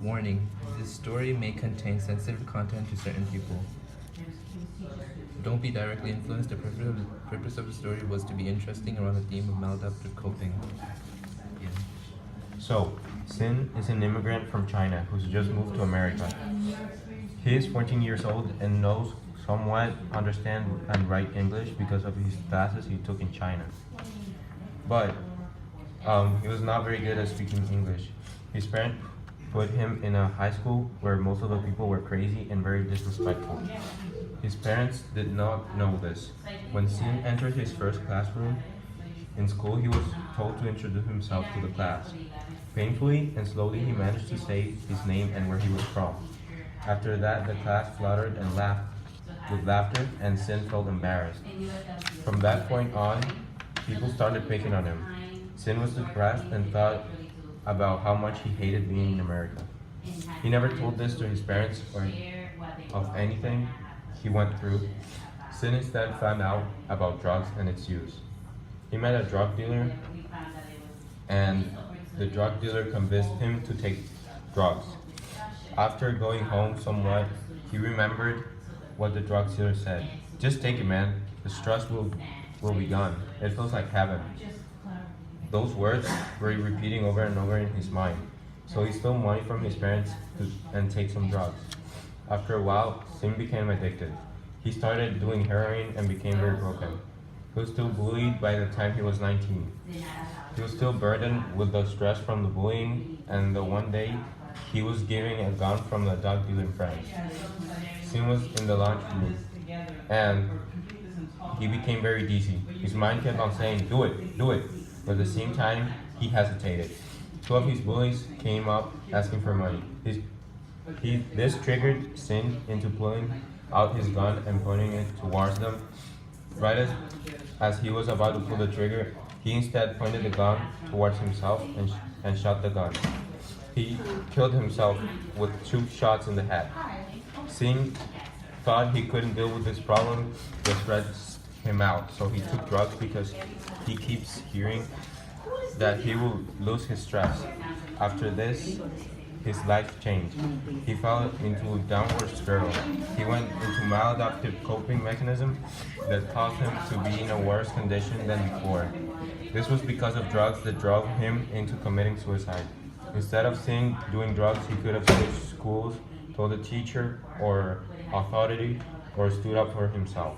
Warning, this story may contain sensitive content to certain people. Don't be directly influenced. The purpose of the story was to be interesting around the theme of maladaptive coping. Yeah. So, Sin is an immigrant from China who's just moved to America. He is 14 years old and knows somewhat understand and write English because of his classes he took in China. But he was not very good at speaking English. His parents put him in a high school where most of the people were crazy and very disrespectful. His parents did not know this. When Sin entered his first classroom in school, he was told to introduce himself to the class. Painfully and slowly, he managed to say his name and where he was from. After that, the class fluttered and laughed with laughter, and Sin felt embarrassed. From that point on, people started picking on him. Sin was depressed and thought about how much he hated being in America. He never told this to his parents or of anything he went through. Sin instead found out about drugs and its use. He met a drug dealer, and the drug dealer convinced him to take drugs. After going home somewhat, he remembered what the drug dealer said. "Just take it, man. The stress will be gone. It feels like heaven." Those words were repeating over and over in his mind. So he stole money from his parents and take some drugs. After a while, Sin became addicted. He started doing heroin and became very broken. He was still bullied by the time he was 19. He was still burdened with the stress from the bullying, and the one day he was giving a gun from the drug dealer friend. Sin was in the lunchroom, and he became very dizzy. His mind kept on saying, do it, but at the same time, he hesitated. Two of his bullies came up asking for money. This triggered Sin into pulling out his gun and pointing it towards them. Right as he was about to pull the trigger, he instead pointed the gun towards himself and shot the gun. He killed himself with 2 shots in the head. Sin thought he couldn't deal with this problem, just stressed him out, so he took drugs because he keeps hearing that he will lose his stress. After this, his life changed. He fell into a downward spiral. He went into maladaptive coping mechanism that caused him to be in a worse condition than before. This was because of drugs that drove him into committing suicide. Instead of doing drugs, he could have switched schools, told a teacher or authority, or stood up for himself.